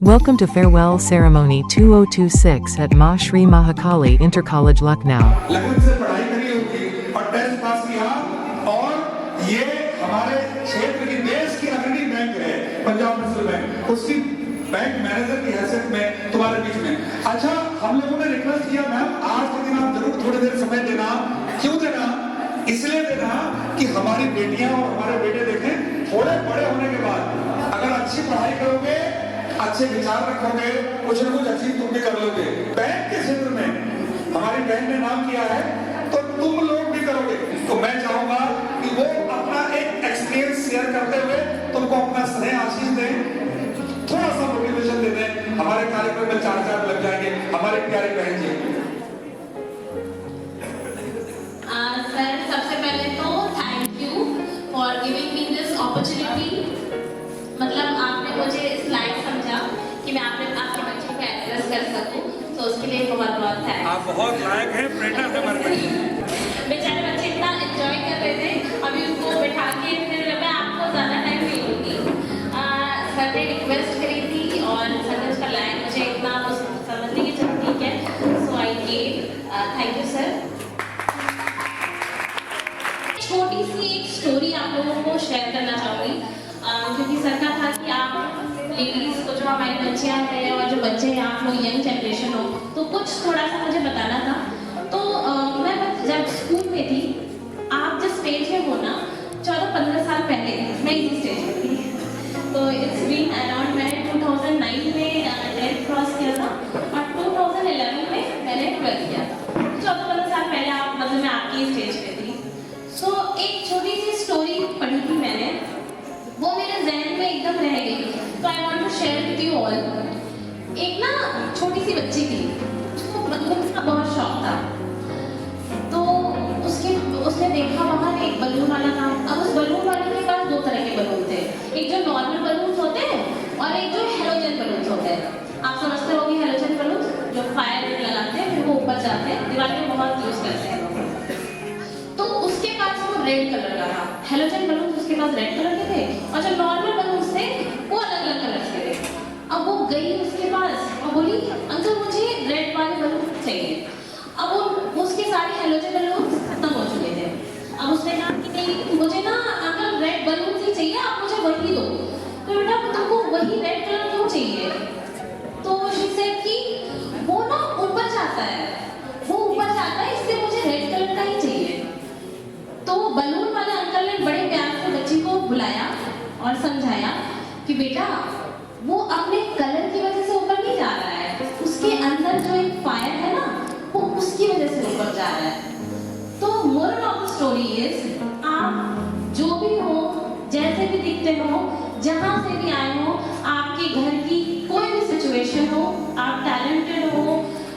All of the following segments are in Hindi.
Welcome to Farewell Ceremony 2026 at Ma Shri Mahakali Intercollege Lucknow. लगन से पढ़ाई करी होगी और 10th पास किया और ये हमारे क्षेत्र की देश की अग्रणी बैंक है पंजाब नेशनल बैंक, उसकी बैंक मैनेजर की हैसियत में तुम्हारे बीच में। अच्छा, हम लोगों ने रिक्वेस्ट किया मैम आज के दिन आप जरूर थोड़ी देर समय देना। क्यों देना? इसलिए देना कि हमारी बेटियां और हमारे बेटे देखें थोड़े बड़े होने के बाद अगर अच्छी पढ़ाई करोगे, अच्छे विचार रखोगे, कुछ न कुछ अचीव तुम भी कर लोगे। बैंक के क्षेत्र में हमारी बहन ने नाम किया है तो तुम लोग भी करोगे। तो मैं चाहूंगा कि वो अपना एक एक्सपीरियंस शेयर करते हुए तुमको अपना स्नेह आशीष दें, थोड़ा सा मोटिवेशन दे दें। हमारे कार्यक्रम में 4 लग जाएंगे हमारे प्यारे बहन जी। सर, सबसे पहले तो thank you for giving me this opportunity. मतलब आपने मुझे इस लायक समझा कि मैं आपके बच्चे को एड्रेस कर सकूं, तो उसके लिए बहुत बहुत थैंक्स। आप बहुत लायक हैं, प्रेरणा है हमारे बच्चे। बेचारे बच्चे इतना एंजॉय कर रहे थे, अभी उनको बैठा के फिर मैं आपको ज़्यादा टाइम नहीं लूँगी। सर ने रिक्वेस्ट करी थी और सर ने उसका लायक मुझे इतना समझने की जरूरत ठीक है, so I gave. Thank you sir. छोटी सी एक स्टोरी आप लोगों को शेयर करना चाहूँगी, क्योंकि सर का था कि आप लेडीज़ को जो हमारी बच्चियाँ हैं और जो बच्चे हैं आप लोग यंग जनरेशन हो, तो कुछ थोड़ा सा मुझे बताना था। तो मैं जब स्कूल में थी, आप जिस स्टेज में हो ना 14-15 साल पहले मैं इसी स्टेज में थी। तो इट्स बीन अराउंड मैंने 2009 में 10th क्रॉस किया था और 2011 में मैंने 12th किया था। 14-15 साल पहले आप मतलब मैं आपकी स्टेज पे थी। सो एक छोटी सी स्टोरी पढ़ी थी मैंने, वो मेरे जहन में एकदम रह गई, तो I want to share with you all. एक ना छोटी सी बच्ची थी, उसको बलून का बहुत शौक था। तो उसने देखा वहाँ एक बलून वाला था। अब उस बलून वाले के पास 2 तरह के बलून थे, एक जो नॉर्मल बलून होते हैं और एक जो हेलोजन बलून होते हैं। आप समझते होंगे हेलोजन बलून जो फायर लगाते हैं फिर वो ऊपर जाते हैं, दिवाली में बहुत यूज करते हैं। तो उसके पास वो रेड कलर का था, हेलोजन बलून उसके पास रेड कलर के थे और जो नॉर्मल बलून थे वो अलग अलग कलर के थे। अब वो गई उसके पास और बोली अंकल मुझे रेड वाले बलून चाहिए। अब वो उसके सारे हेलोजन बलून खत्म हो चुके थे। अब उसने कहा कि नहीं मुझे ना अंकल रेड बलून ही चाहिए, आप मुझे वही दो। तो बेटा तुमको वही रेड कलर क्यों चाहिए? तो शी सेड कि वो ना ऊपर जाता है, वो ऊपर जाता है, इसलिए मुझे रेड कलर का ही चाहिए। तो बलून वाले अंकल ने बड़े प्यार से बच्ची को बुलाया और समझाया कि बेटा वो अपने कलर की वजह से ऊपर नहीं जा रहा है, उसके अंदर जो एक फायर है ना वो उसकी वजह से ऊपर जा रहा है। तो moral of the story is आप जो भी हो, जैसे भी दिखते हो, जहाँ से भी आए हो, आपके घर की कोई भी सिचुएशन हो, आप टैलेंटेड हो,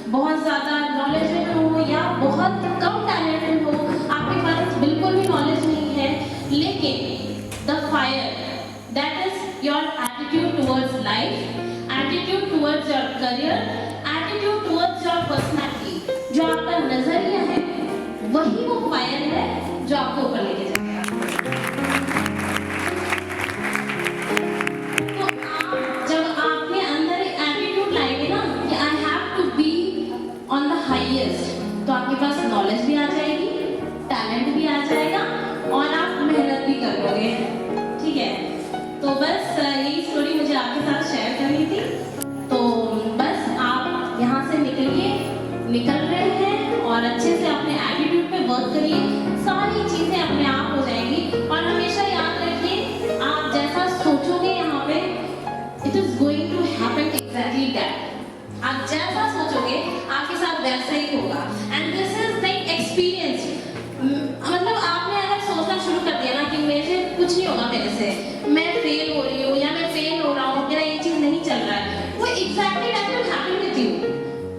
बहुत ज़्यादा नॉलेजेबल हो या बहुत कम टैलेंटेड हो, आपके पास बिल्कुल भी नॉलेज नहीं है, लेकिन the fire that is your attitude towards life, attitude towards your career, attitude towards your personality, जो आपका नजरिया है वही वो फायर है जो आपको ऊपर लेके जाएगा। तो आप जब आपके अंदर एक एटीट्यूड लाएंगे ना कि I have to be on the highest, तो आपके पास नॉलेज भी आ जाएगी, टैलेंट भी आ जाएगा और आप मेहनत भी कर लोगे। ठीक है, तो बस यही स्टोरी मुझे आपके साथ शेयर करनी थी। तो बस आप यहाँ से निकल रहे हैं और अच्छे से अपने एटीट्यूड पे वर्क करिए, सारी चीज़ें अपने आप हो जाएंगी। और हमेशा याद रखिए आप जैसा सोचोगे यहाँ पे it is going to happen exactly that. आप जैसा सोचोगे आपके साथ वैसा ही होगा। And this is like experience. मतलब आपने अगर सोचना शुरू कर दिया ना कि मेरे कुछ नहीं होगा, मेरे से मैं फेल हो रही हूँ या मैं फेल हो रहा हूँ, मेरा ये चीज़ नहीं चल रहा है, वो exactly that will happen with you.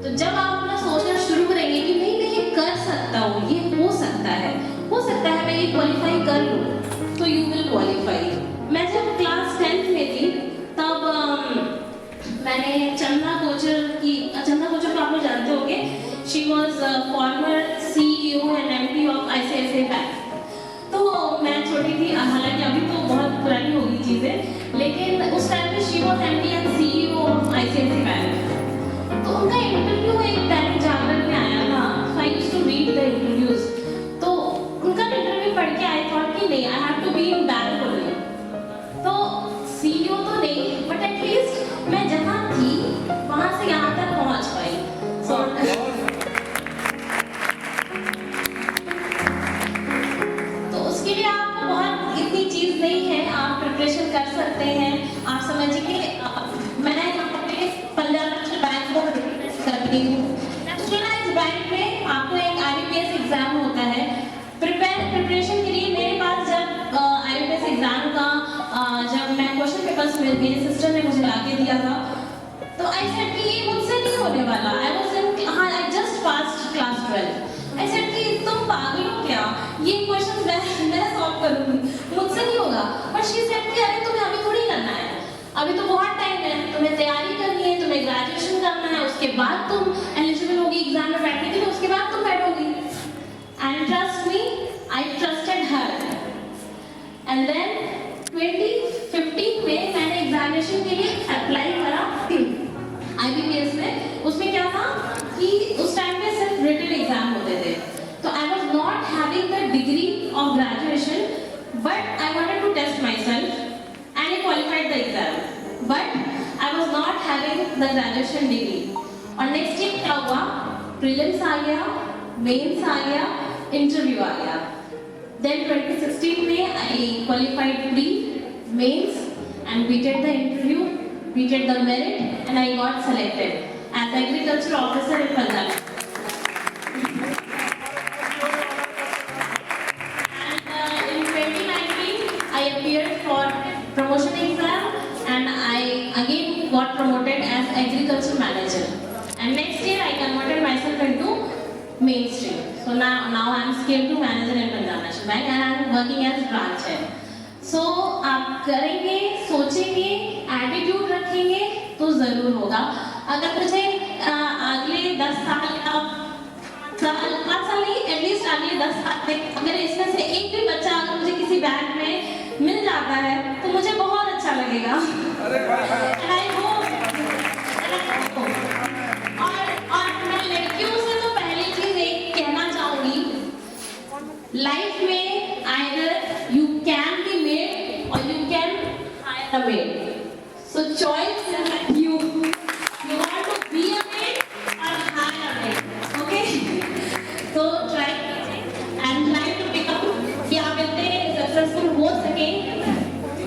तो जब आप अपना सोचना शुरू करेंगे कि नहीं मैं ये कर सकता हूँ, ये हो सकता है मैं ये क्वालिफाई कर लूँ, तो यू विल क्वालिफाई। मैं जब क्लास 10th में थी तब मैंने चंदा कोचर को आप लोग जानते होंगे, she was farmer CEO and MD of ICICI bank. तो मैं छोटी थी, हालांकि अभी तो बहुत पुरानी होगी चीज़ें, लेकिन उस टाइम पे she was MD and CEO of करती हूँ। नेशनलाइज्ड बैंक में आपको एक IBPS एग्जाम होता है। प्रिपरेशन के लिए मेरे पास जब IBPS एग्जाम का जब मैं क्वेश्चन पेपर्स मेरे सिस्टर ने मुझे ला के दिया था, तो आई सेड कि ये मुझसे नहीं होने वाला। I just passed class 12। I said कि तुम पागल हो क्या, ये क्वेश्चन मैं सॉल्व करूंगी, मुझसे नहीं होगा। बट शी सेड कि अरे तुम्हें अभी थोड़ी करना है, अभी तो बहुत टाइम है, तुम्हें तैयारी करनी है, तुम्हें ग्रेजुएशन करना है, उसके बाद तुम एलिजिबल होगी एग्जाम में बैठने के लिए, उसके बाद तुम बैठोगी। And trust me, I trusted her. And then 2015 में मैंने एग्जामिनेशन के लिए अप्लाई करा IBPS में। उसमें क्या था कि उस टाइम पे सिर्फ रिटन एग्जाम होते थे, तो I was not having the degree of graduation, but I wanted to test myself and I qualified the exam, but I was not having the graduation degree. और नेक्स्ट ईयर क्या हुआ, प्रीलिम्स आ गया, मेंस आ गया, इंटरव्यू आ गया। Then 2016 में I qualified pre-mains and beated the interview, beated the merit, and I got selected as agriculture officer in Punjab. And in 2019 I appeared for promotion exam and I again got promoted as agriculture manager. And next year I converted myself into mainstream. So now I am scale 2 manager in Punjab National Bank and I am working as branch head. So आप करेंगे, सोचेंगे, एटीट्यूड रखेंगे तो जरूर होगा। अगर मुझे अगले 10 साल या 5 साल नहीं, एटलीस्ट अगले 10 साल तक अगर इसमें से एक भी बच्चा अगर मुझे किसी बैंक में मिल जाता है तो मुझे बहुत अच्छा लगेगा। And I hope और मैं लड़कियों से तो पहली चीज एक कहना चाहूंगी, लाइफ में either you can be maid or you can hire a maid, so choice is at you, you want to be a maid or hire a maid, okay? तो try and try to become, कि आप इतने सक्सेसफुल हो सके,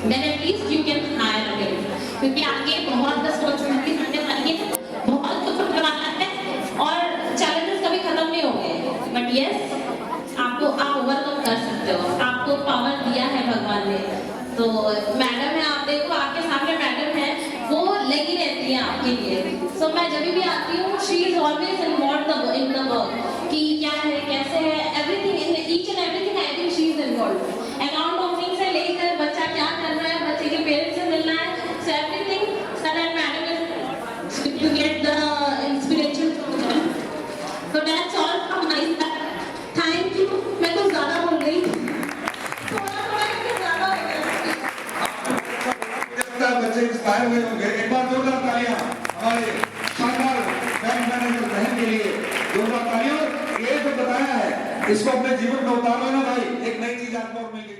then at least you can hire a maid, क्योंकि आगे बहुत रिस्पॉन्सिबिलिटी आने वाली है, बहुत कुछ करवाना है और चैलेंजेस कभी खत्म नहीं होंगे। बट यस, आप ओवरकम कर सकते हो, आपको पावर दिया है भगवान ने। तो मैडम है, आप देखो आपके सामने मैडम है, वो लगी रहती है आपके लिए। सो मैं जब भी आती हूँ, she is always involve in the work, कि क्या है, कैसे है, everything, in each and everything I think she is involve. Account opening से लेकर बच्चा क्या कर रहा है, बच्चे के पेरेंट्स से मिलना है, so everything sir and madam is to get the inspiration. So that's all from my side. Thank you. मैं तो ज़्यादा बोल गई, थोड़ा ज़्यादा हो गया। बच्चे इंस्पायर हुए होंगे। एक बार जोरदार तालियां हमारे शानदार बैंक मैनेजर बहन के लिए, जोरदार तालियां। ये जो बताया है इसको अपने जीवन में उतारो ना भाई, एक नई चीज आपको और मिल गई।